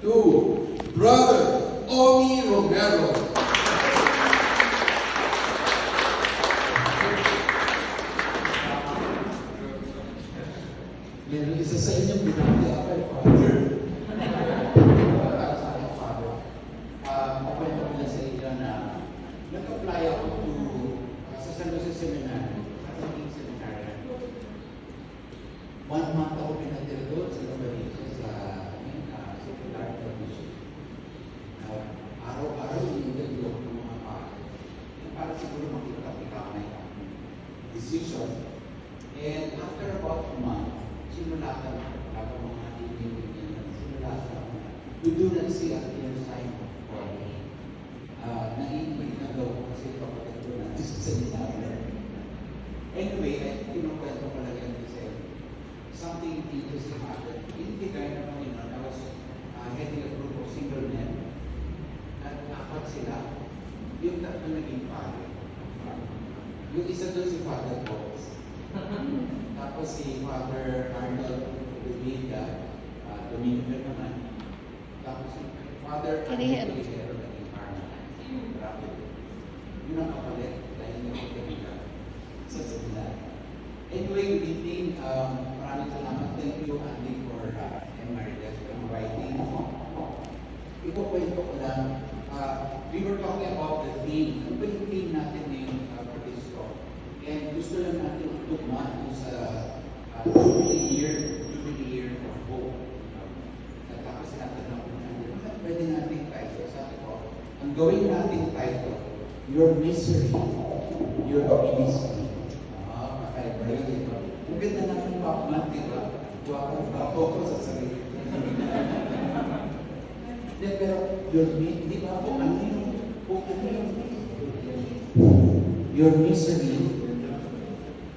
to Brother Omi Romero. Meron isa sa inyong binigyan ako kay Father. Sa aking Father. Makwento ko lang sa inyo na nag-apply ako sa San Jose Seminary, Catholic Seminary. 1 month ako pinatira doon sa Camarines, sa secular tradition. Araw-araw yung gagawin ng mga Father. Para siguro makita-kita na yung decision. And after about a month, sinulatan ako mga ibigin niya. Sinulatan ako na we do not see a clear sign of God. Naiibig na daw kasi kapatid ko na sa seminary. Anyway, kinukwento ko lang yan kasi something interesting happened. Inibigay na kami na I was heading a group of single men. At apat sila. Yung tatlo naging Father. Yung isa doon si Father Box. Tapos si Father Arnold Rubida, Dominican naman. Tapos si Father Arnold Rubida naging Arnold. Yun ang kapalit dahil hindi ako kaibigan sa seminary. Anyway, good evening. Maraming salamat. Thank you, Andy, for Emeritus inviting. Ikukwento ko lang. We were talking about the theme. Ano ba yung theme natin ngayong Cristo? And gusto lang natin tugma sa Jubilee year of hope. Tapos natin na pwede natin title. Sabi ko, ang gawin natin title, your misery, your ministry. Kakaiba yun ito. Ang ganda natin pakman, di ba? Wako ko sa sarili. Pero your misery, di ba? Kung ano yung your misery,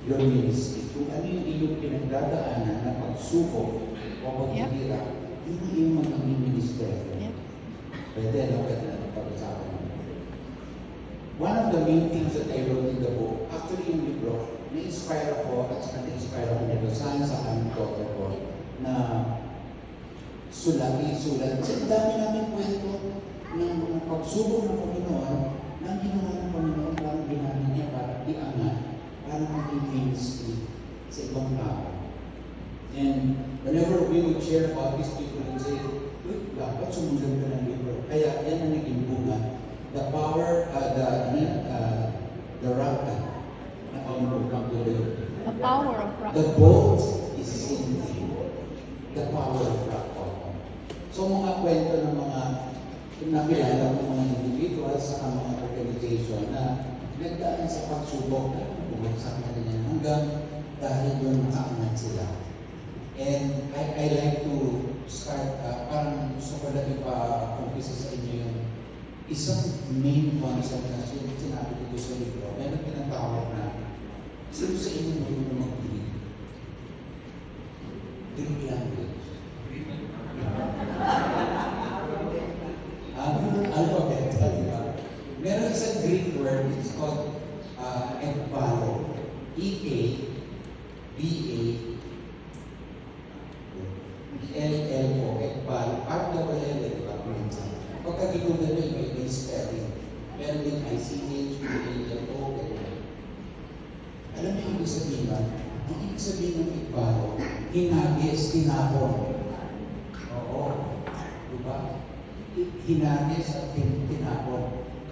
your ministry. Kung ano yung iyong pinagdadaanan na pagsubok o paghihirap, hindi yung magiging ministry. Pwede na pag-usapan. One of the main things that I wrote in the book, actually yung libro, na-inspire ako at na-inspire ako nito sana sa aming daughter ko na sulat. Kasi ang dami namin kwento ng mga pagsubok ng Panginoon na ginawa ng Panginoon parang ginamit niya para iangat, para maging ministry sa ibang tao. And whenever we would share about this, people would say, "Uy, dapat sumunod ka ng libro." Kaya yan ang naging bunga. The power, the rock, the power of rock. The boat is sinking. The power of rock. So mga kwento ng mga nakilala ng mga individuals sa mga organization na nagdaan sa pagsubok na bumagsak na rin hanggang dahil doon makaangat sila. And I like to start, parang gusto ko lang ipa-umpisa sa inyo yung isang main concept na sinabi dito sa libro. Meron tinatawag na sino sa inyo marunong mag-Greek? Greek language. Alphabet, meron isang Greek word, it's called ekbalo. E-K-B-A-L-L-O, ekbalo. R-double-L, diba? Pagka ginugan mo, may spelling. Meron din I-C-H, B-A-L-O, alam niyo ibig sabihin ba? Ang ibig sabihin ng ekbalo, hinagis, tinapon. Oo. Diba? Hinagis at tinapon.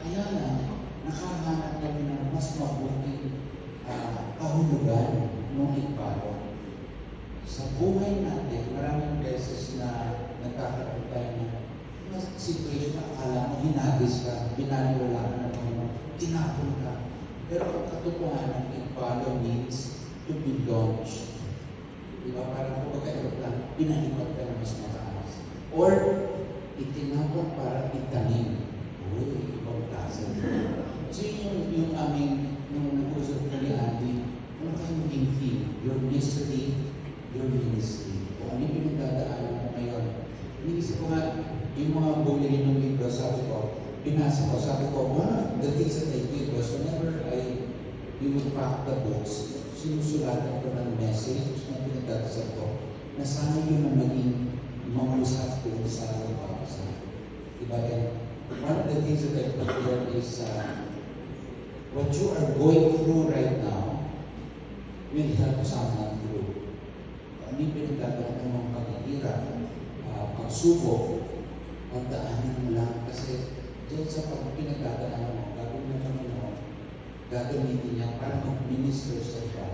Kaya na, nakahanap kami ng mas mabuting kahulugan ng ekbalo. Sa buhay natin, maraming beses na nagkakaroon tayo ng situation na akala mo hinagis ka, binaniwalaan na mo, tinapon ka. Pero ang katotohanan, ekbalo means to be launched. Diba? Parang kung magka-aeroplan, pinahikot ka na mas mataas. Or, itinapon para itanim. Uy, ibang klase. So yung aming, nung nag-usap ko ni Andy, ano kayo maging theme? Your misery, your ministry. Kung ano yung pinagdadaanan mo ngayon. Iniisip ko nga, yung mga bumili ng libro, sabi ko, binasa ko, sabi ko, one of the things that I did was whenever we would pack the books, sinusulatan ko ng message na pinagdadasal ko, na sana yun ang maging mangusap ko sa But one of the things that I put there is what you are going through right now will help someone through. Hindi pinagdadaan ng mga paghihirap, pagsubok, pagdaanan mo lang. Kasi doon sa pinagdadaan mo, gagawin mo Panginoon, gagamitin niya para mag-minister sa siya.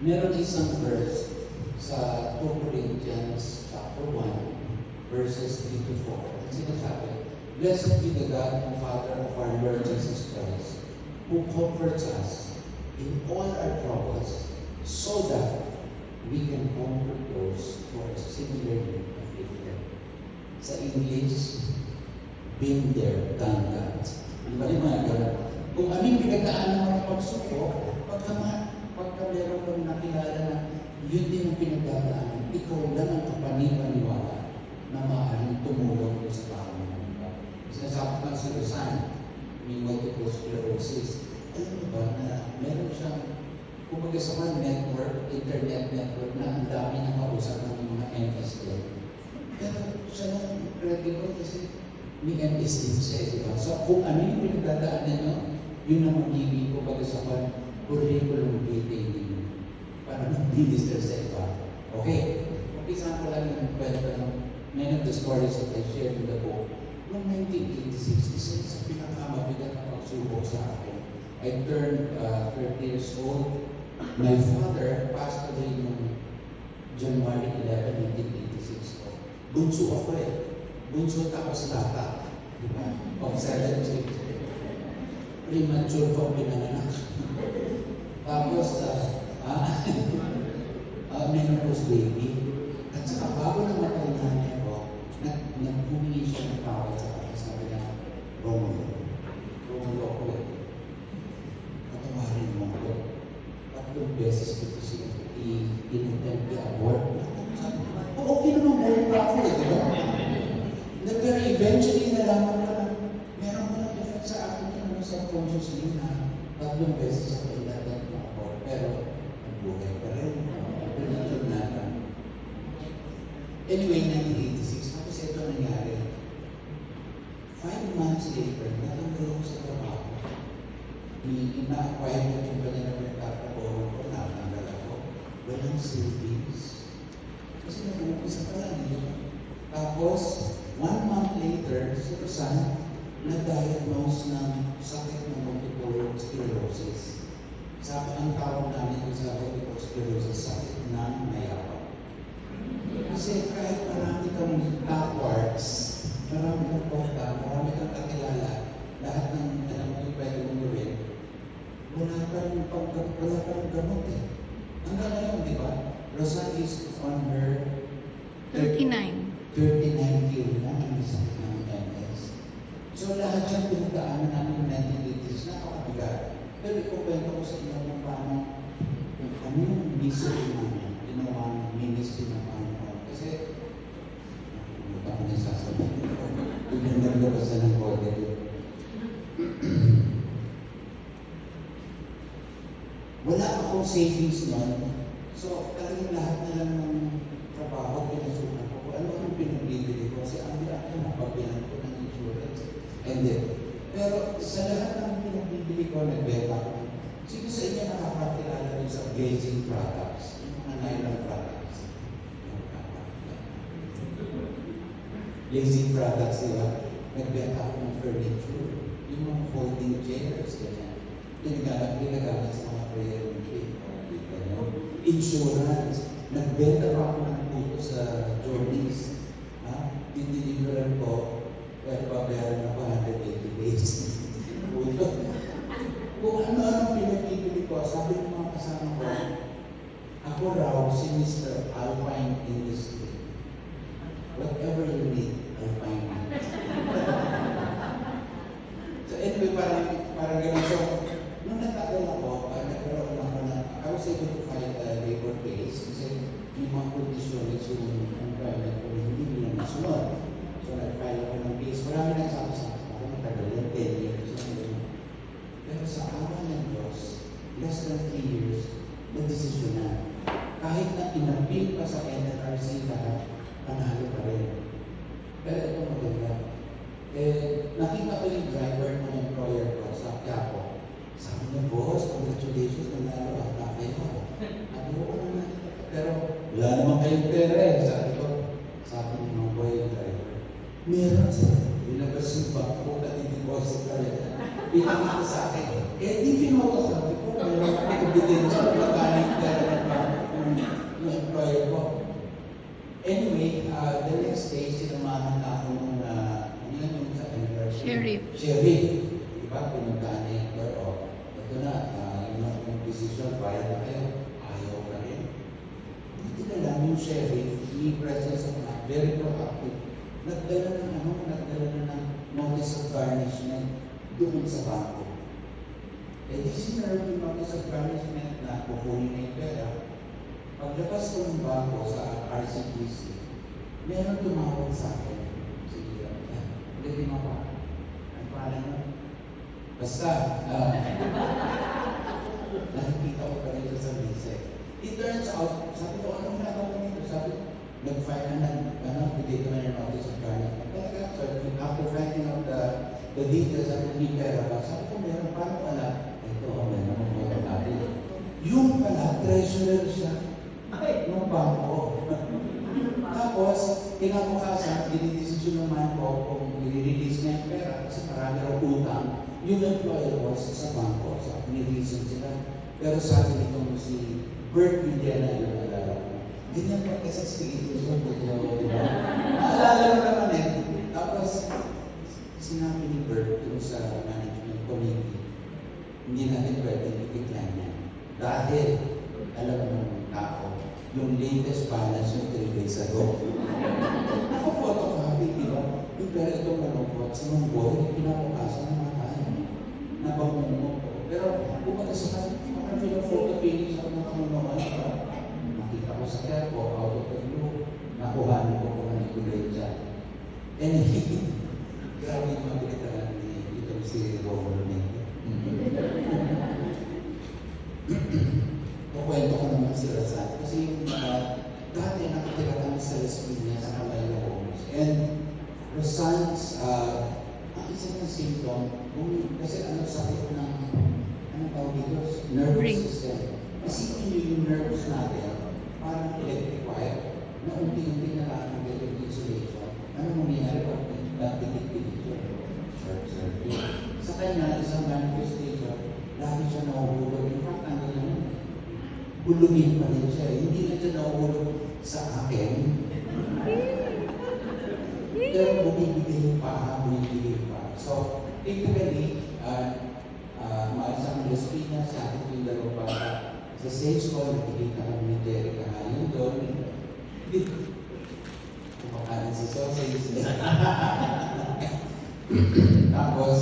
Meron isang verse sa 2 Corinthians chapter 1, verses 3 to 4. Ang sinasabi, Blessed be the God and Father of our Lord Jesus Christ, who comforts us in all our troubles, so that we can comfort those who are similarly afflicted. Sa English, been there, done that. Di ba yung mga ganun? Kung ano yung pinagdaanan mo ng pagsubok, pagka meron kang nakilala na yun din ang pinagdadaanan, ikaw lang ang kapanipaniwala na maaaring tumulong sa tao ng iba. Sinasabi ko si Rosan, may multiple sclerosis. Alam mo ba na meron siyang, kumbaga sa mga network, internet network na ang dami na kausap ng mga MS din. Pero siya lang incredible kasi may MS din siya, di ba? So kung ano yung pinagdadaanan nyo, yun ang magiging kumbaga sa mga curriculum vitae ninyo para mag-minister sa iba. Okay, umpisa ko lang yung kwento ng many of the stories that I shared in the book. Noong 1986, isa sa pinakamabigat na pagsubok sa akin. I turned 30 years old. My father passed away noong January 11, 1986. Bunso ako eh. Bunso tapos lata. Diba? Of 7 children. Premature pa pinanganak. Tapos, menopause baby. At saka bago na matay nanay ko, naghumingi siya ng tawad sa akin. Sabi niya, Romulo ako eh. Patawarin mo ko. 3 beses ko siya in-attempt i-abort. Okay naman buhay pa ako eh, diba? Pero eventually nalaman ko na meron mo ng effect sa akin yung subconsciously na 3 beses ako in-attempt i-abort. Pero buhay pa rin. Pinatod na lang. Anyway, 1986, tapos ito nangyari. 5 months later, natanggal ako sa trabaho. Ina-acquire ko yung kanya na pinagtatrabaho ko, natanggal ako. Walang savings. Kasi nag-uumpisa pa lang, di ba? Tapos, 1 month later, si Rosan, na-diagnose ng sakit ng multiple sclerosis. Sabi ang tawag namin kung sa multiple sclerosis, sakit ng mayabang. Kasi kahit marami kang backwards, marami kang konta, marami kang kakilala, lahat ng alam mo yung pwede mong gawin, wala kang gamot eh. Hanggang ngayon, di ba? Rosan is on her 39 year na ang isang ng MS. So lahat siyang pinagdaanan namin ng 1980s, napakabigat. Pero ikukwento ko sa inyo kung paano, ano yung mission namin, ginawang ministry ng Panginoon. Kasi, nakikita ko na sasabihin ko, pinagdagabasan ng kode. Wala akong savings noon. So, talagang lahat na lang ng trabaho, pinasukan ko. Ano ang pinagbibili ko? Kasi ang hirap ko, napabilang ko ng insurance. And then, pero sa lahat ng pinagbibili ko, nagbenta ko. Sino sa inyo nakakakilala rin sa glazing products? Yung mga nylon products. Glazing products, diba? Nagbenta ko ng furniture. Yung mga folding chairs, ganyan. Ginagamit sa mga prayer meeting. Insurance. Nagbenta pa ako ng puto sa Jordies. Dideliveran ko, pero babayaran ako 180 days. Puto. Kung ano-ano pinag-ibili ko, sabi ng mga kasama ko, ako raw si Mr. Alpine Industry. Whatever you need, I'll find it. So anyway, parang ganun. So, nung natagal ako, nagkaroon ako na, I was able to file a labor case kasi yung mga conditions yung employment ko hindi nila nasunod. So nag-file ako ng case. Marami nagsasabi ako, matagal yan, 10 years. Pero sa awa ng Diyos, less than 3 years, nag-desisyon na. Kahit na inapil pa sa NLRC lahat, panalo pa rin. Pero ito maganda. Nakita ko yung driver ng employer ko sa Quiapo. Sabi niya, boss, congratulations, nanalo ang tatay mo. Sabi ko, oo naman. Pero wala naman kayong pera eh. Sabi ng mga boy yung driver. Meron sir. Ilabas yung bank ko at i-deposit talaga. Pinakita sa akin. Di pinuha sabi ko, meron ako ebidensya, magaling talaga ng employer ko. Anyway, the next day, sinamahan na ako ng yung sa Sheriff. Sheriff. Diba? Pinuntaan niya yung door. Ito na, yung decision, bayad na kayo. Ayaw ka rin. Hindi na lang yung sheriff, may presence of mind, very proactive. Nagdala na ng notice of garnishment doon sa bangko. Di sinarap yung notice of garnishment na kukunin na yung pera. Paglabas ko ng bangko sa RCTC, meron tumawag sa akin. Sige, hindi mo pa. Ang pangalan mo? Basta, nakikita ko pa rin sa visa. It turns out, sabi ko, anong nagawa nito? Sabi ko, nag-file na bigay ko na yung notice of garnishment. After finding out the details at the pera, sabi ko, meron paano pala? Ito, meron ako mga natin. Yung pala, treasurer siya. Nung bangko. Tapos, kinabukasan, dinidesisyon naman ko kung i-release na yung pera kasi marami raw utang. Yung employer was sa bangko, sa ni-reason sila. Pero sabi nitong si Bert Villena yung alala ko. Ganyan pa kasi sige, gusto ko diba? Naalala mo naman eh. Tapos, sinabi ni Bert yung sa management committee, hindi natin pwedeng i-decline yan. Dahil, alam mo ng tao, yung latest balance yung 3 days ago. Ako photocopy, di ba? Yung pero itong malungkot, si Mungboy, pinapukasan ng mga tayo. Nabangungo ko. Pero, pumunta sa kasi, parang photo finish ako ng kamunuan. Nakita ko sa Quiapo, out of the blue, nakuhanin ko kung ano yung dyan. Anyway, grabe yung mga pinitalan ni itong si Romulo Nito. Kukwento ko naman si Razan. Kasi yung dati nakatira kami sa Las Piñas sa Caballo Homes. And Razan's, ang isa ng symptom, kasi sakit ng, anong tawag dito? Nervous system. Isipin nyo yung nerves natin, parang electric wire, na unti-unti na lang ang electric insulation. Ano mangyayari pag nagtitig-titig yun? Short circuit. Sa kanya, isang manifestation, lagi siya nahuhulog. In fact, ano yun? Hulungin pa rin siya. Hindi na siya nahuhulog sa akin. Pero bumibigay pa. So, typically, maalis ang Las Piñas, sa akin yung dalawang bata. Sa stage ko, nakikita kami ni Jerry Kahayon doon. Kumakain si sausage. Tapos,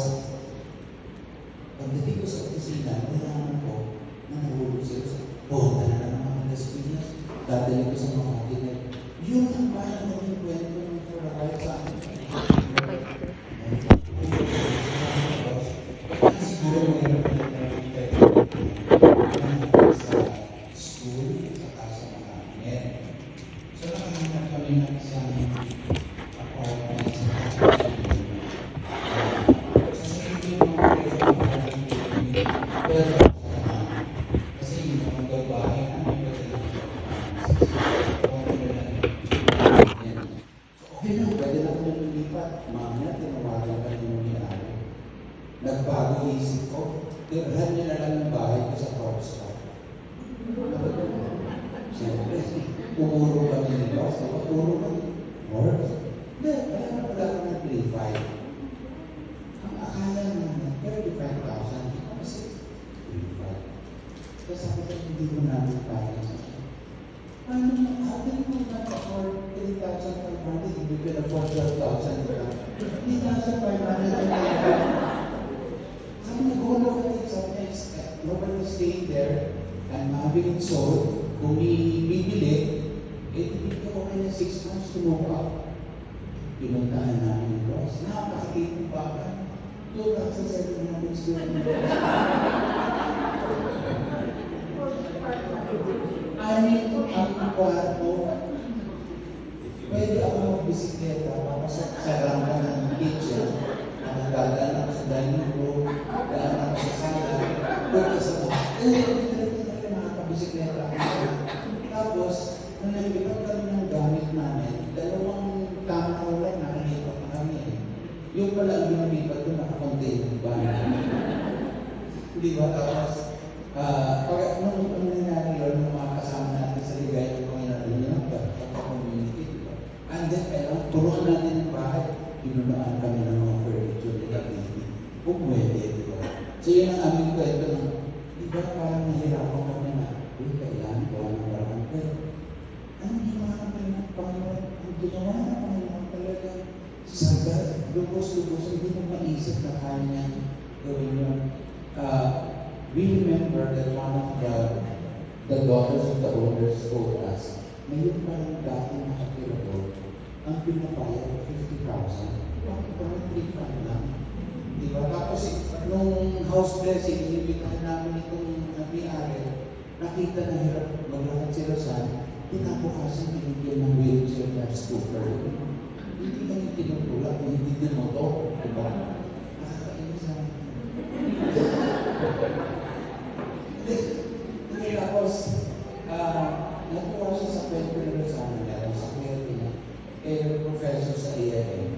pagdating ko sa opisina, nalaman ko na nahulog sila. Punta na naman ang Las Piñas. Dadali ko sa mga kinet. Yun ang bayan mo yung kwento ng Ferrari sa akin. Siguro mayroon na sa school, sa mga kabinet. So, nakahanap kami ng isang apartment sa pero kasi yung mga babae namin okay lang, pwede lang kami lumipat. Mamaya, tinawagan ka yung may-ari. Nagbago isip ko, tirhan niya na lang yung bahay ko sa Corpstar. Siyempre, umuro kami nito. Umuro kami. Morse? Hindi, kaya na wala ko ng 3-5. Ang akala naman, 35,000. Kasi 3-5. Kasi sabi ko, hindi ko namin kaya sa paano mo, atin mo na-afford 3,500, hindi ko na-afford 12,000. Hindi na sa 500. Sabi niya, gulo ka rin sa next. Nobody staying there. I'm having it sold. Kung bibili, bibili ko kayo 6 months to move up. Pinuntahan namin yung boss. Napakakit mo ba ka? 2,700 square meters. Anin ang kwarto. Pwede ako magbisikleta, papasok sa rangka ng kitchen. Yung pala ang binalipat ko, nakakontain ba? Di ba? Tapos, nung nangyari yun, nung mga kasama natin sa ligay ng Panginoon, yun ang community, di ba? And then, turuan natin ng bahay, pinunaan kami ng mga furniture nila, pumwede, di ba? So yun ang aming kwento ng, di ba parang nahirapan kami na, kailangan gawa ng parang, pero anong ginawa ng Panginoon? Ang ginawa ng Panginoon talaga, sagad, lubos-lubos, hindi mo maisip na kaya niya gawin yun. We remember that one of the daughters of the owners told us, ngayon parang dati nakatira ko, ang pinapayag 50,000, bakit parang 3,000 lang? Di ba? Tapos nung house blessing, inibitahan namin itong may-ari, nakita na hirap maglakad si Rosan, pinabukasan binigyan ng wheelchair na scooter. Hindi kami tinutulak, hindi din mo to. Di ba? Nakakainis na. Hindi, tapos, natuwa siya sa kwento ni Rosan, sa kwento niya, professor sa AIM.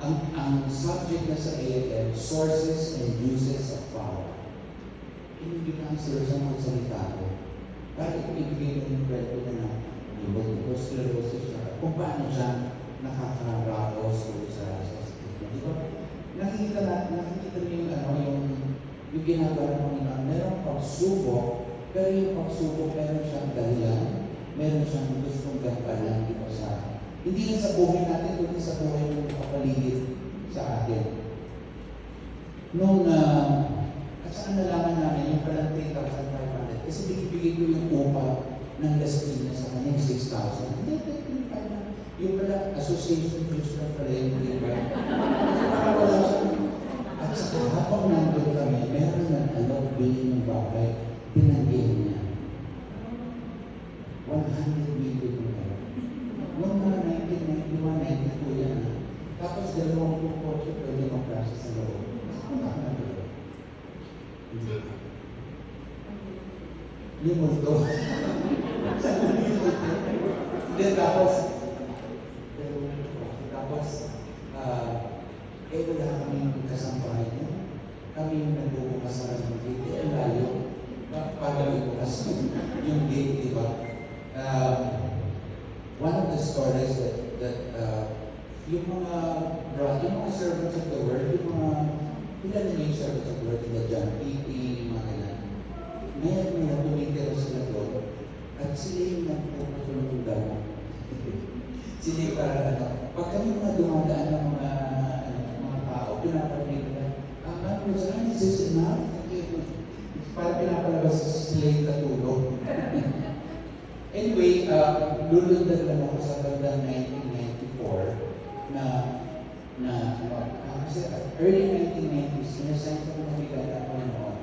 Ang subject na sa AIM, sources and uses of power. Inimbitahan sila sa mga salita ko. Bakit ibigay mo yung kwento niya na yung sclerosis siya, kung paano siya nakakaraos o sa di ba? Nakikita niyo yung ginagawa ng Panginoon, merong pagsubok, pero yung pagsubok meron siyang dahilan, meron siyang gustong gampanan dito sa hindi lang sa buhay natin, kundi sa buhay ng kapaligid sa atin. At saan nalaman namin yung palang 3,500? Kasi bigibigay ko yung upa ng gasolina sa kanya, 6,000. Hindi, 3,500. Yung pala, association fees na pala yung iba. Para wala siya. At sa habang nandun kami, meron ng bilhin ng bagay, tinanggihan niya. 100 million na. Noong mga 1991, 92 yan. Tapos 20 kotse pwede mag-process sa loob. Saan ka na doon? Yung multo. Saan yung multo? Then tapos, wala kami kasampahan niya. Kami yung nagbubukas sa ng gate. Ang layo. Pagalibukas yung gate, di ba? One of the stories that yung mga servants of the word, ilan na yung servants of the word, nila John P.P., mga kailan. Ngayon tumitira sila doon, at sila yung nagpuputulong daw. Sila yung parang pag kami mga dumadaan ng mga tao, pinaparinig nila, Rosan, is this enough? Parang pinapalabas sila yung katulog. Anyway, lulundan lang ako sa bandang 1994 kasi early 1990s, sinasend ko ng bigala ako noon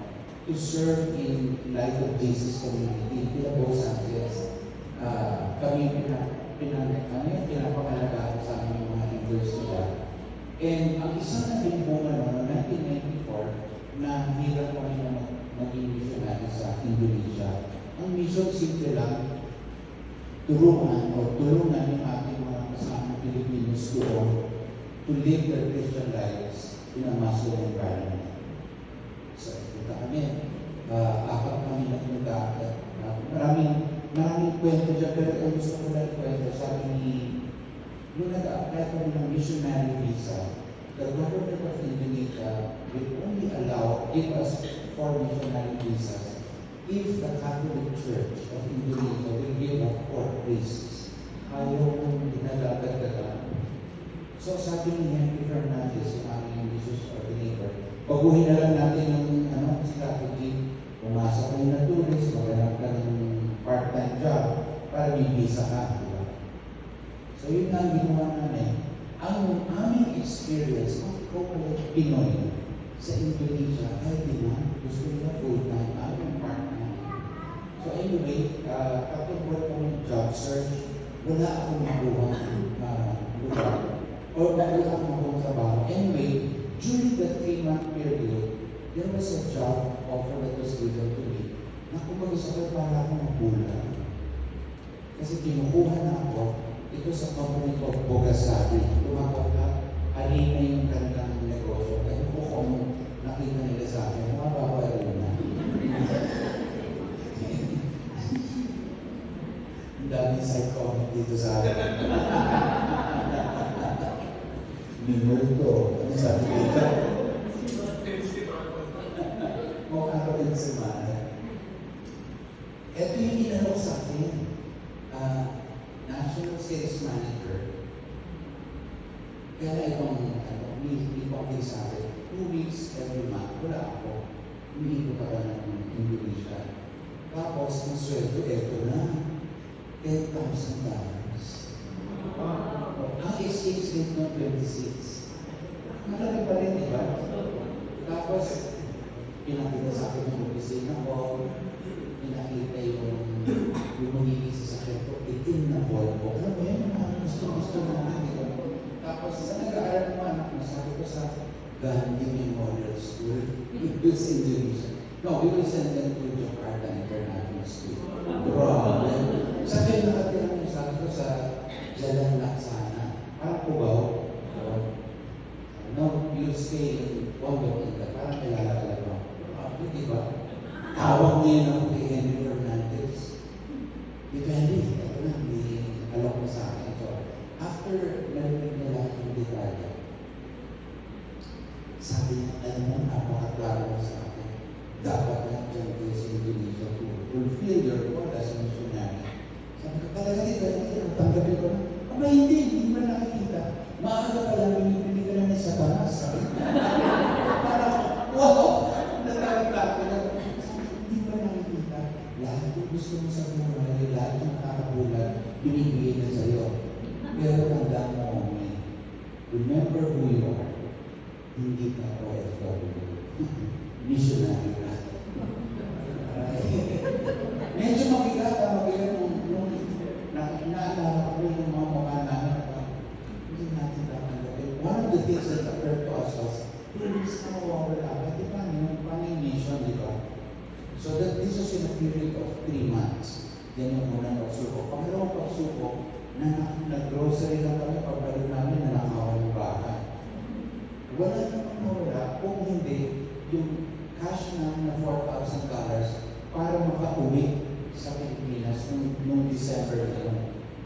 to serve in Light of Jesus Community in Los Angeles. Kami pinapakalaga ako sa aming mga leaders nila. And ang isang naging bunga noon, 1994, na hirap kami na maging missionary sa Indonesia. Ang mission simple lang, tulungan yung ating mga kasamang Pilipinos doon to live their Christian lives in a Muslim environment. So, ito kami. Apat kami na punta. Maraming kwento dyan, pero ang gusto ko lang kwento, sabi ni, nung nag-apply kami ng missionary visa, the government of Indonesia will only give us 4 missionary visas if the Catholic Church of Indonesia will give up 4 priests. Ayaw kong dinalagad-dagan. So sabi ni Henry Fernandez, yung aming Jesus coordinator, baguhin na lang natin yung strategy. Pumasok kayo na tourist, maghanap ka ng part-time job para may visa ka. Diba? So yun nga ang ginawa namin. Ang aming experience, kung Pinoy sa Indonesia, ay gusto nila full-time, aming part-time. So anyway, kapag wala akong job search, wala akong makuha lugar. Or wala akong makuha trabaho. Anyway, during the 3-month period, there was a job offer that was given to me na kumbaga sa akin para akong magulang. Kasi kinukuha na ako ito sa company of Bogasari. Tumakot ka, Arena Minuto. Ano sabi dito? Mukha ka din si Mara. Ito yung inano sa akin. National Sales Manager. Kaya itong, may pang sa akin, 2 weeks every month, wala ako. Umiikot ako ng Indonesia. Tapos, ang sweldo, eto na. $10,000. Ang exchange rate ng 26. Malaki pa rin, di ba? Tapos, pinakita sa akin yung opisina ko, pinakita yung magiging sasakyan ko, itim na Volvo. Alam mo yan, gusto namin, di ba? Tapos, sa nag-aaral mo, anak mo, sabi ko sa Gandhi Memorial School, it was Indonesia. No, we will send them to Jakarta International School. Grabe. Sabi yung nakatira mo, sabi ko sa Jalan Laksana. Parang Cubao. No, you stay in Wondok Inda. Parang kilala ka lang. Grabe, di ba? Tawag niya ako kay Henry Fernandez. Depende. Ito na, may alok mo sa akin. So, after narinig na lahat ng detalye, sabi niya, alam mo, napakaklaro mo sa akin. Dapat lang dyan kayo sa Indonesia to fulfill your role as a missionary. Sabi ko, talaga dito, tanggapin ko na. Aba, hindi mo nakikita. Maaga pa lang, pinipili ka namin sa banas. Sabi ko, parang, wow! Natawag ko na. Hindi mo nakikita. Lahat yung gusto mo sa buhay, lahat yung nakakabulan, binibigay na sa'yo. Pero tandaan mo, remember who you are. Hindi ka OFW. Missionary ka. Medyo mabigat nung naalala ko yung mga mukha namin. Hindi natin tatanggapin. One of the things that occurred to us was, please na mawawala ka. Di ba yung mission, di ba? So that this was in a period of 3 months. Yan yung unang pagsuko. Pangalawang pagsuko, nag-grocery lang kami pagbalik namin na nakawan yung bahay. Wala namang mawala kung hindi yung cash namin na $4,000 para makauwi sa Pilipinas noong December na yun.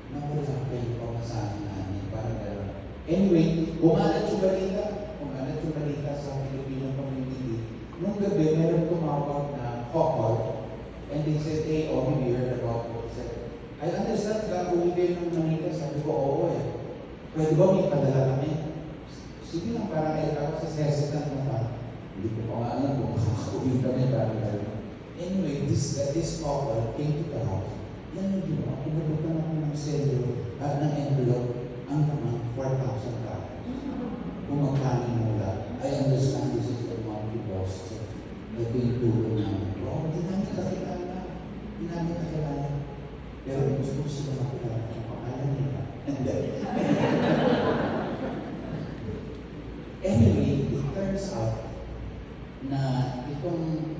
Nawala pa yung pamasahe namin. Parang gano'n. Anyway, kumalat yung balita sa Filipino community. Noong gabi, meron tumawag na couple and they said, hey, Omi, we heard about it. I said, I understand ka, uwi kayo ng Manila. Sabi ko, oo eh. Pwede ba may padala kami? Sige lang, parang ako sa hesitant na pa. Hindi ko pa nga alam kung makakauwi kami parang gano'n. Anyway, this couple came to the house. Yan yung ginawa. Pinabutan ako ng selo at ng envelope ang naman $4,000. Kung magkano mula. I understand this is the amount you lost. So, ito yung tulong namin. Wow, hindi namin kakilala. Pero gusto ko sila makilala ang pangalan nila. And then, anyway, it turns out na itong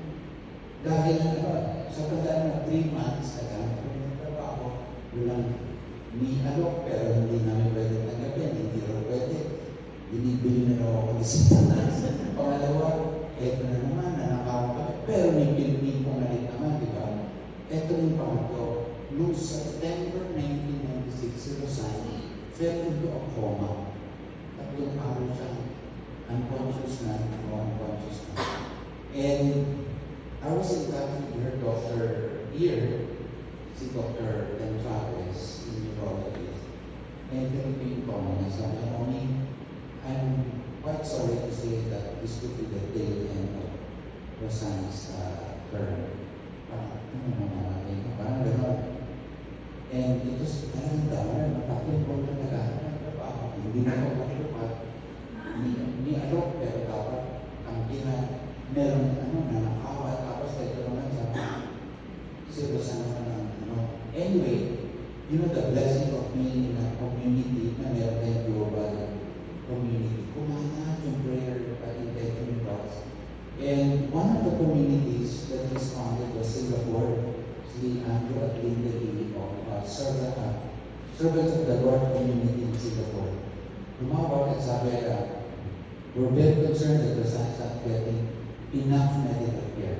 dahil sa tandaan na 3 months nagtrabaho, walang ni alok, pero hindi namin pwede tanggapin, hindi rin pwede. Binibili na raw ako sa tanas. Pangalawa, eto na naman, nanakaw kami, pero may Pilipin kong nalit naman, di ba? Eto yung pangatlo. Noong September 1996, si Rosani fell into a coma. 3 araw siyang unconscious na, unconscious na. And I was in touch with her doctor here, si Dr. Dan Chavez, in neurologist. And pinipin ko na sabi, Omi, I'm quite sorry to say that this could be the tail end of Rosan's term. Parang gano'n. And ito sa talagang dawan, matakin ko talaga. Hindi na ako matupad. Ni alok, pero dapat ang meron nanakawa, tapos ito naman sa sana ng Anyway, you know the blessing of being in a community na meron tayong global community. Kumana yung prayer intention box. And one of the communities that responded was Singapore. Si Andrew at Linda Lee of Servants of the Lord community in Singapore. Tumawag at sabi, we're very concerned that the science not getting enough medical care.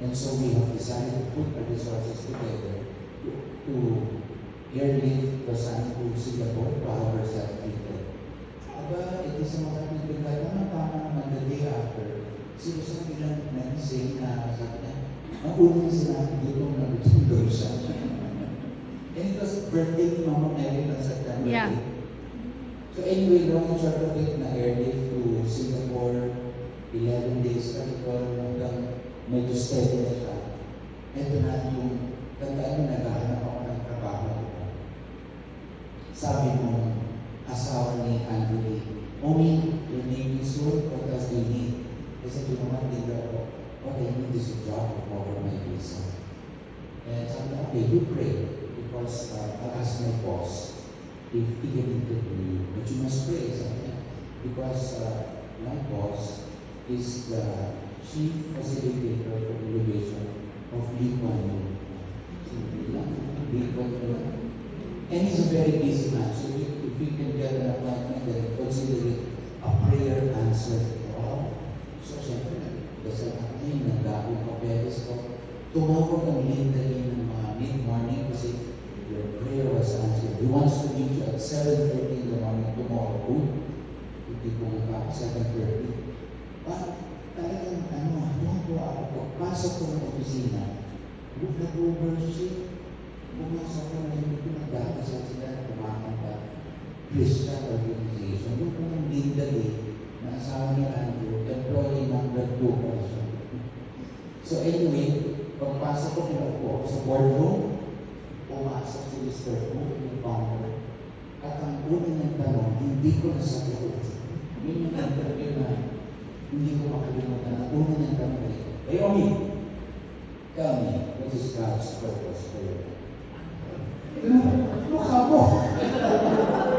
And so we have decided to put our resources together to airlift the son to Singapore to have herself treated. Aba, it is Ang una niya sinabi, gutom na gutom daw siya. And it was birthday ni Mama Mary on September 8. Yeah. So anyway, long and short of it, na-airlift to Singapore, 11 days ka ito, hanggang medyo steady na siya. Ito na yung, tandaan mo, naghahanap ako ng trabaho. Sabi mo, asawa ni Andrew Lee, Omi, your name is soon, what else do you need? I said, you know what, leader ako, okay, I need this job to cover my visa. And sabi na, okay, you pray, because I'll ask my boss if he can interview you. But you must pray, sabi niya, because my boss is the chief facilitator for innovation of Lee Kuan Yew. Lee Kuan Yew. And he's a very busy man, so if we can get an appointment, then consider it a prayer answer. Wow. So, siyempre, dasal natin, nagdahil papeles ko. Tumawag ang literally ng mga mid-morning kasi your prayer was answered. He wants to meet you at 7:30 in the morning tomorrow. Hindi po ka 7:30. Talagang tuwa ako. Pasok ko ng opisina. Nag-overshift. Pumasok ko na hindi ko nagdadasal sila na kumakanta. Christian organization. Yung kung hindi na asawa ni Andrew, employee number 2 pa siya. So anyway, pagpasok ko pinaupo ako sa boardroom, pumasok si Mr. Wu, yung founder. At ang unang ng tanong, hindi ko nasagot. Yun yung interview na hindi ko makalimutan. Ang unang ng tanong ay, hey Omi, tell me, what is God's purpose for you? Mukha mo!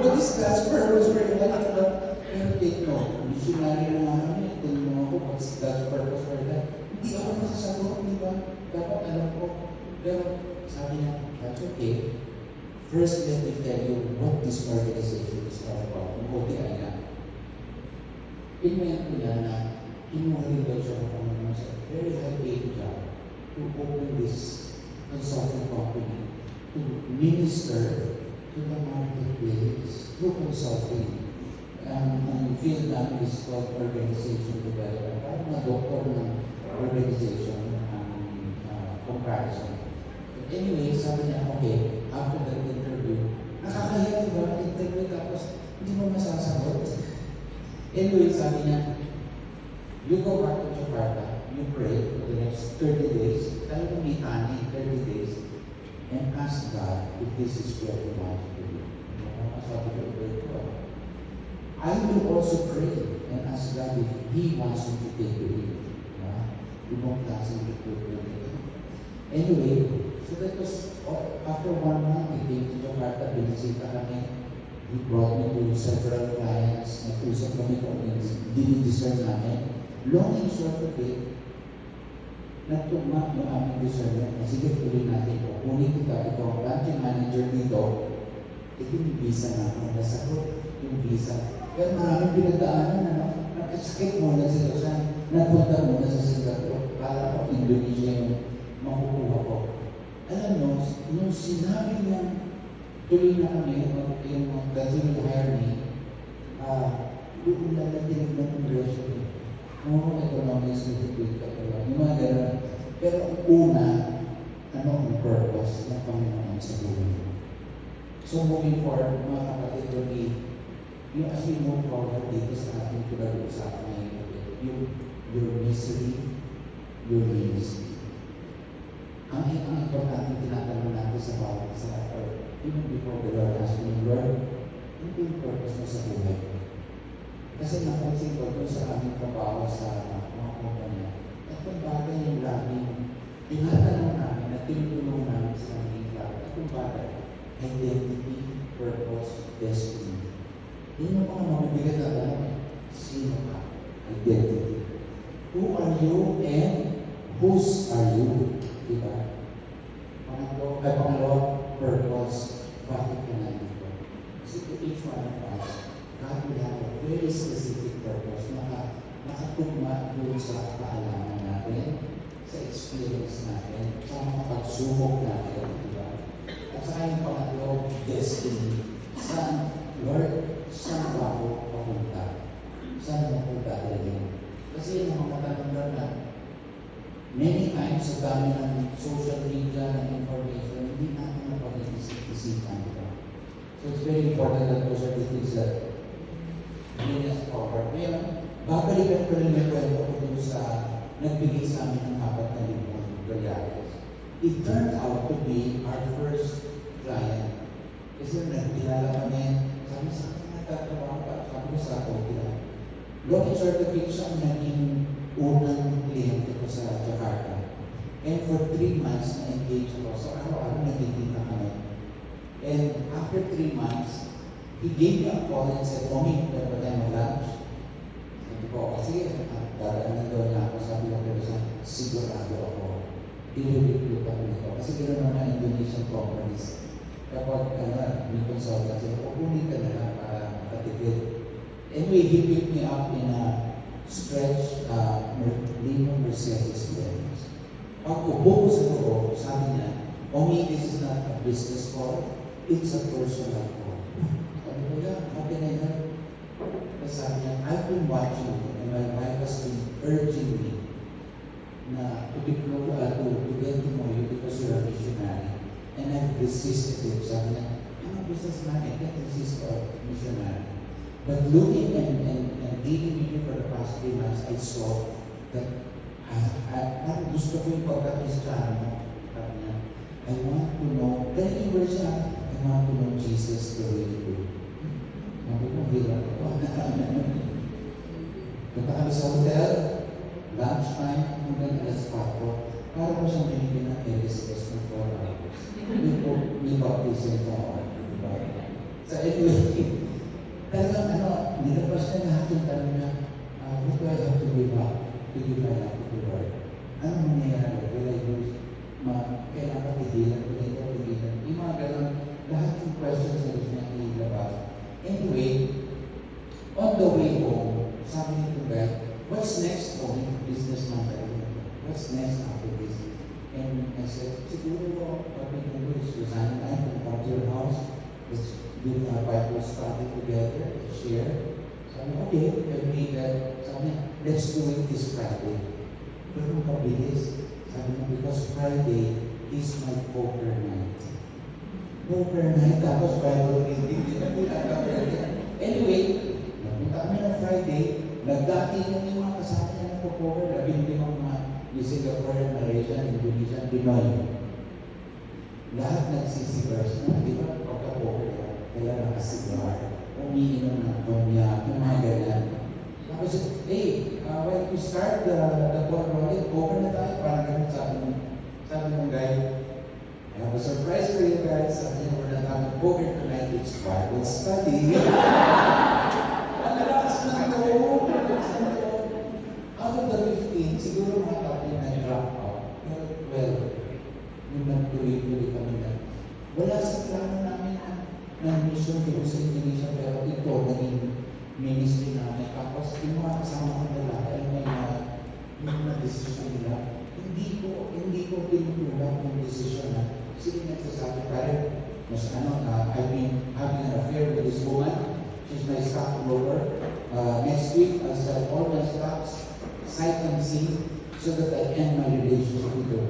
What is God's purpose for you? Pero take note, missionary na nga kami, tinanong ako, what's God's purpose for that? Hindi ako nakasagot, di ba? Dapat alam ko. Pero sabi niya, that's okay. First, let me tell you what this organization is all about. Kung OTI na. Inmayan ko niya na kinuha rin daw siya ng sa very high-paid job to open this consulting company to minister to the marketplace through consulting. Ang field namin is called organization development. Parang mga doktor ng organization comparison. But anyway, sabi niya, okay, after that interview, nakakaya diba, interview tapos hindi mo masasagot. Anyway, sabi niya, you go back to Jakarta, you pray for the next 30 days, talagang may tani, 30 days, and ask God if this is what He wants to do. Sabi ko, I will also pray and ask God if He wants me to take the lead. Ibang klaseng recruitment ito. Anyway, so that was, after 1 month, he came to Jakarta, binisita kami. He brought me to several clients, nag-usap kami kung dinidiscern namin. Long and short of it, nagtugma yung aming discernment na sige, tuloy natin ito. Kunin kita, ito ang branching manager dito, ito yung visa na ako, nasagot yung visa. Pero maraming pinagdaanan, nagkasakit muna sila siya, nagpunta muna sa Singapore, para ko Indonesia yung makukuha ko. Alam mo, nung sinabi niya, tuloy na kami, yung continue to hire me, doon na natinig ng congression. Mga economics, yung mga gano'n. Pero ang una, ano ang purpose ng Panginoon sa buhay? So moving forward, mga kapatid, yung as we move forward dito sa ating pinag-uusapan ngayon, your misery, your ministry. Ang importante tinatanong natin sa bawat isa, or even before the Lord asking, Lord, ano yung purpose mo sa buhay? Kasi napansin ko doon sa aming trabaho sa mga kumpanya, itong bagay yung laging tinatanong namin at tinutulong namin sa aming klaro. Itong bagay, identity, purpose, destiny. Yun yung mga mabibigat na alam, sino ka? Identity. Who are you and whose are you? Diba? Pangalawa, purpose. Bakit ka na dito? Kasi to each one of us, God will have a very specific purpose na nakatugma doon sa kaalaman natin, sa experience natin, sa mga pagsubok natin. Diba? At saka yung pangatlo, destiny. Saan, Lord, saan ba ako papunta? Saan mo ko dadalhin? Kasi yung mga katanungan na Many times, sa dami ng social media, ng information, hindi natin napag-isip-isipan ito. So it's very important that those are the things that bring us forward. Ngayon, babalikan ko rin yung kwento ko dun sa nagbigay sa amin ng 4,000 dolyales. It turned out to be our first client. Kasi nagkilala kami, sabi sa akin, nagtatrabaho pa, sabi ko sa hotel. Long and short of it, siya ang naging unang kliyente ko sa Jakarta. And for 3 months, na-engage ako. So araw-araw nagkikita kami. And after 3 months, he gave me a call and said, Omi, dapat tayo mag-lunch. Sabi ko, kasi daraan na daw niya ako. Sabi ko, pero sigurado ako. I-recruit ako nito. Kasi gano'n naman Indonesian companies. Kapag may consultancy, kukunin ka na lang para makatipid. Anyway, he picked me up in a stretch Lima Mercedes-Benz. Pag upo ko sa loob, sabi niya, Omi, this is not a business call, it's a personal call. Sabi ko, yeah, how can I help? Kasi sabi niya, I've been watching you, and my wife has been urging me na to get to know you because you're a missionary. And I've resisted it. Sabi niya, I'm a businessman, I can't resist a missionary. But looking and dealing with you for the past 3 months, I saw that parang gusto ko yung pagkakristyano mo. Sabi niya, I want to know, ganyan yung word siya, I want to know Jesus the way you do. Sabi ko, hirap ko. Punta kami sa hotel, lunchtime, hanggang alas 4. Para ko siyang binigyan ng LSS ng 4 hours. May baptism ko. So anyway, talagang nilabas na lahat yung tanong niya, what do I have to give up to give my life to the Lord? Ano mangyayari? Will I lose? Kailangan pigilan ko nito, pigilan. Yung mga ganun, lahat yung questions na gusto niya ilabas. Anyway, on the way home, sabi nito guy, what's next for me? Businessman tayo. What's next after this? And I said, siguro what we can do is resign and come to your house. Let's do a Bible study together, share. Sabi, okay, agree that. Sabi, let's do it this Friday. Pero mabilis. Sabi mo, because Friday is my poker night. Poker night, tapos Bible reading. Anyway, napunta kami ng Friday, nagdating yung mga kasama niya ng poker, 15 mga yung Singapore, Malaysia, Indonesia, Pinoy. Lahat nagsisibars na, di ba? Pagka-poker ka, kaya nakasibar, umiinom ng konyak, yung mga ganyan. Tapos, hey, when you start the ball rolling, poker na tayo, parang ganun sabi ng guy, I have a surprise for you guys. Sabi niya, we're not having poker tonight, it's Bible study. Ang lakas na ito. Out of the 15, siguro mga kapit na drop out. Pero 12, yung nagtuloy-tuloy kami na. Wala sa plano namin ng mission dito sa Indonesia, pero ito naging ministry namin. Tapos yung mga kasama kong lalaki, yung mga desisyon nila, hindi ko tinutulak yung desisyon na sige nagsasabi, parang mas I've been having an affair with this woman. She's my stockbroker. Next week, I'll sell all my stocks, sight unseen, so that I end my relationship with her.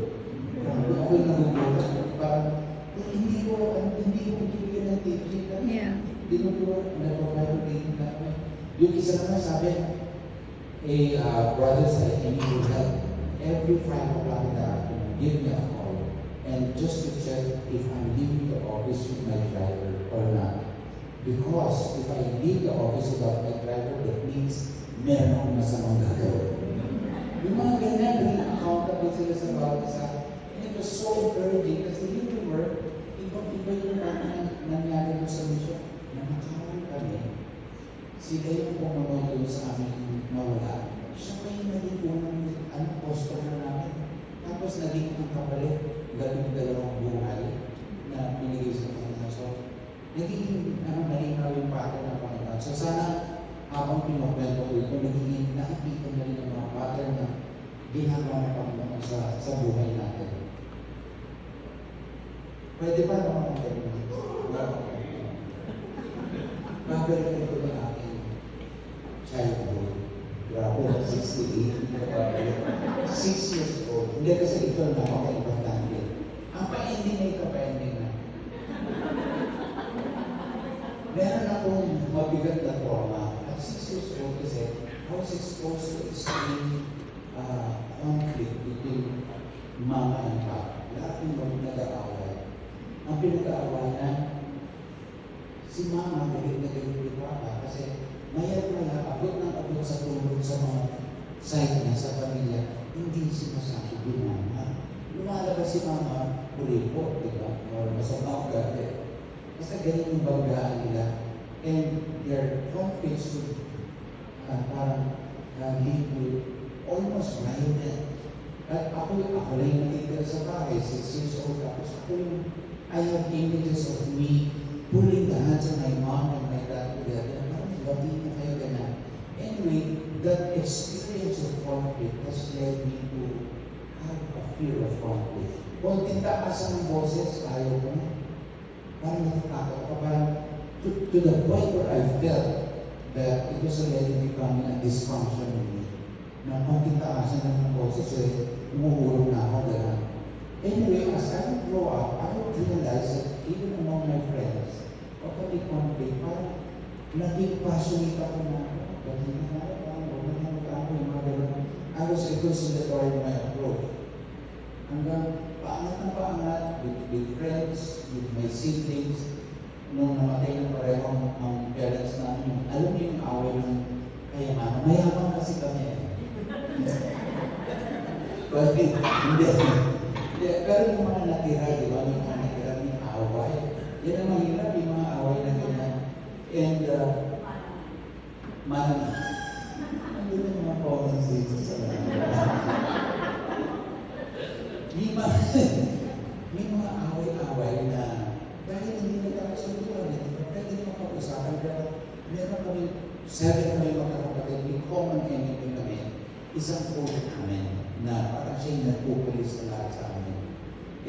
Ako'y nagugulat. Parang, hindi ko bibigyan ng teaching kami. Yeah. Dinutulak, nagpapayagin kami. Yung isa naman sabi, brothers, I need your help. Every 5 o'clock in the afternoon, give me a call. And just to check if I'm leaving the office with my driver or not. Because if I leave the office without my driver, that means meron akong masamang gagawin. Yung mga ganyan, naging accountable sila sa bawat isa. And it was so encouraging kasi yung work, iba yung nangyari mo sa mission. Nakakawin kami. Sila yung pumunod doon sa amin nawala. Siya pa yung naging unang customer namin. Tapos naging ang kapalit, gabing 2 buhay na binigay sa kanila. So, naging malinaw yung pattern ng Panginoon. So sana habang pinukwento ko ito, naging nakikita na rin ang mga pattern na ginagawa ng Panginoon sa buhay natin. Pwede ba naman ang ganun? Babalikan ko ng aking childhood. Grabe, 68. 6 years old. Hindi kasi ito na napaka-importante. Ang pa-ending ay ka-pa-ending na. Meron akong mabigat na trauma. At 6 years old kasi, I was exposed to extreme conflict between mama and papa. Lahat ng mga nag-aaway. Ang pinag-aawayan, si mama galit na galit ni papa kasi mayroon na abot ng abot sa tulong sa mga side niya, sa pamilya, hindi sinasabi ni mama. Lumalabas si mama, huli po, di ba? Or masama o gati. Basta ganyan yung banggaan nila. And their conflicts would parang lead to almost violent. At ako lang yung natitira sa bahay, 6 years old, tapos ako yung, I have images of me pulling the hands of my mom and my dad together. Parang labi na kayo ganyan. Anyway, that experience of conflict has led me to have a fear of conflict. Kung tintakasan ng boses, ayaw ko na. Parang natatakot ako, parang to the point where I felt that it was already becoming a dysfunction in me. Na kung tintakasan ng boses, umuhulog na ako gano'n. Anyway, as I would grow up, I would realize that even among my friends, kapag may conflict, parang naging passionate ako na, I was a conciliatory in my approach. Hanggang paangat na paangat with friends, with my siblings, nung namatay na pareho ang parents namin, alam niyo yung away ng kayamanan. Mayaman kasi kami. Hindi. Pero yung mga natira, di ba? Yung mga natira ng away. Yan ang mahirap, yung mga away na ganyan. And, hindi na mga comments dito sa may mga away-away na dahil hindi nagkakasunduan, pwede naman pag-usapan, pero meron kami, 7 kami magkakapatid, may common enemy kami, isang phone namin na parang siya yung nagpupulis na lahat sa amin.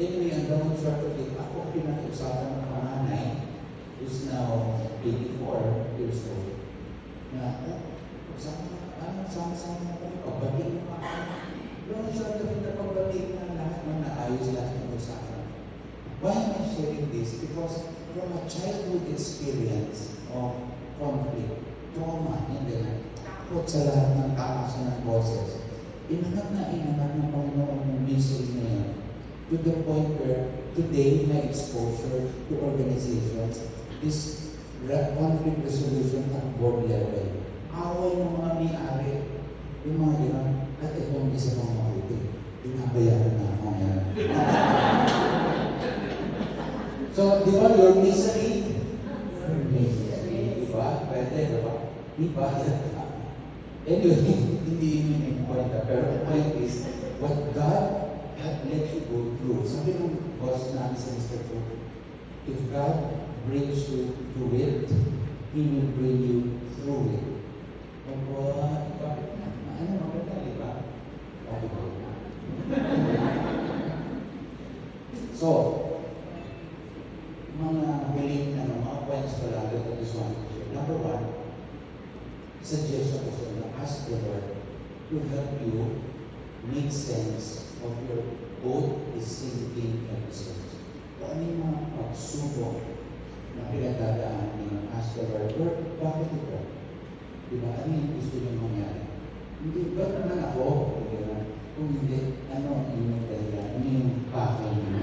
Anyway, ang long short of it, ako pinag-usapan ng panganay, who's now 84 years old, na, sama-sama na kami, pagbating na pa. Long short of it, pagbating na lahat ng naayos lahat ng usapan. Why am I sharing this? Because from a childhood experience of conflict, trauma, hindi na, takot sa lahat ng takasan ng boses, inangat ng Panginoon ng misery na yun, to the point where today my exposure to organizations is conflict resolution at board level. Away ng mga may-ari, yung mga gano'n, at itong isa pang mabuti. Pinabayaran na ako ngayon. So, di ba, your misery? Di ba? Pwede, di ba? Di ba? Anyway, hindi yun yung point. Pero the point is, what God had let you go through. Sabi ng boss namin sa Mr. Fu, if God brings you through it, He will bring you through it. Ano maganda, di ba? So, mga huling mga points ko lang that I just want to share. Number 1, suggestion ko sa ask the Lord to help you make sense of your both sinking episodes. Kung ano yung mga pagsubok na pinagdadaan niyo, ask the Lord, bakit ito? Diba? Ano yung gusto niyo mangyari? Hindi, ba't naman ako? Diba? Kung hindi, ano ang inyong dahilan? Ano yung pakay niyo?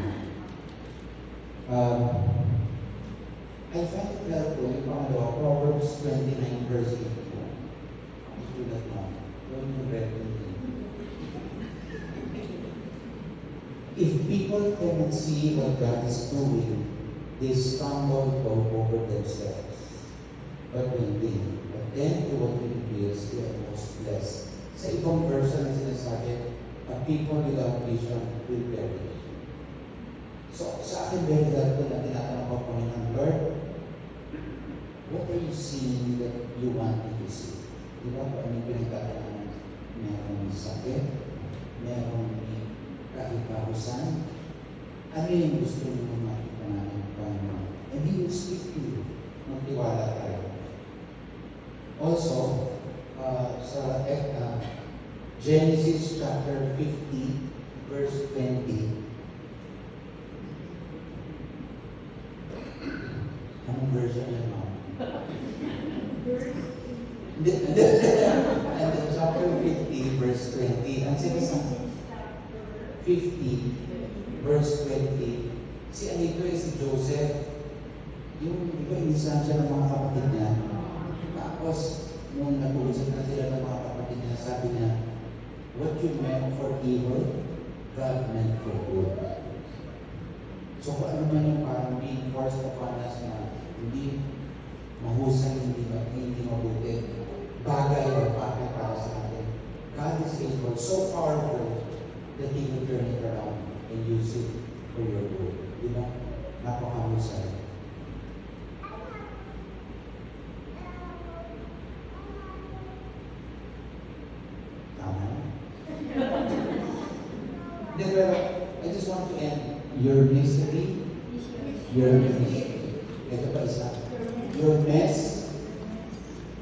I find it helpful yung pangalawa, Proverbs 29 verse 81. I'll do that now. Don't you read it? If people cannot see what God is doing, they stumble over themselves. But when they attend to what He reveals, they are most blessed. Sa ibang version na sinasabi, a people without vision will perish. So, sa akin, very helpful na tinatanong ko po ng Lord, what are you seeing that you want me to see? Di ba po ang pinagtataanan? Merong sakit, merong kahikahusan. Ano yung gusto nyo makita namin, Panginoon? And He will speak to you. Magtiwala tayo. Also, sa Genesis chapter 50, verse 20. Anong version yan, ma'am? Hindi. And then chapter 50, verse 20. Ang sinasabi, 50, verse 20. Si Anito ay si Joseph. Yung iba, inisan siya ng mga kapatid niya. Tapos, nung nag-uusap na sila ng mga kapatid niya, sabi niya, what you meant for evil, God meant for good. So kung ano man yung parang being forced upon us na hindi mahusay, hindi mabuti, bagay o bagay para sa atin. God is able, so powerful, that He will turn it around and use it for your good. Di ba? Napakahusay. Pero I just want to end your misery, your misery. Ito pa isa. Your mess,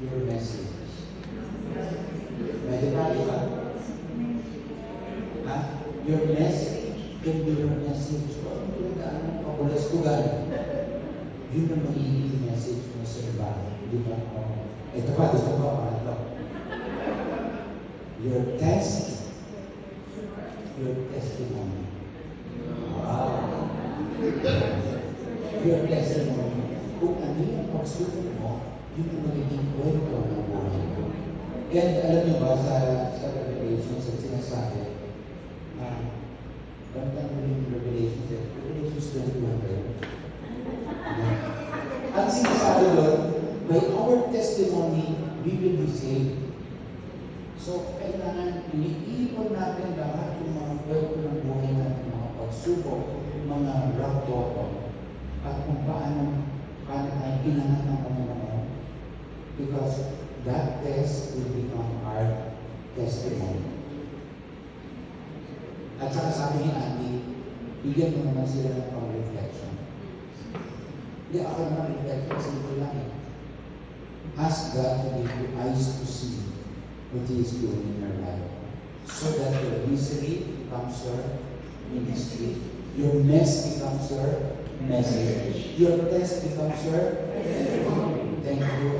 your message. Medyo tayo ba? Ha? Your mess can be your message. Kung ano pinagdaanan mo, kabulastugan, yun ang magiging message mo sa iba. Di ba? Ito pa, gusto ko pa ito. Your test, your testimony. Wow. Your testimony. Kung ano yung pagsubok mo, yun ang magiging kwento ng buhay mo. And alam niyo ba, sa Revelations, at sinasabi, bantang mo yung Revelations 21 kayo. Ang sinasabi doon, by our testimony, we will be saved. So, kailangan iniipon natin lahat yung mga kwento ng buhay natin, mga pagsubok, mga rock bottom, at kung paano tayo inangat ng Panginoon. Because that test will become our testimony. At saka sabi ni Andy, bigyan mo naman sila ng pang-reflection. Hindi ako naman reflection, simple lang eh. Ask God to give you eyes to see what He is doing in your life. So that your misery becomes your ministry. Your mess becomes your message. Your test becomes your testimony. Thank you.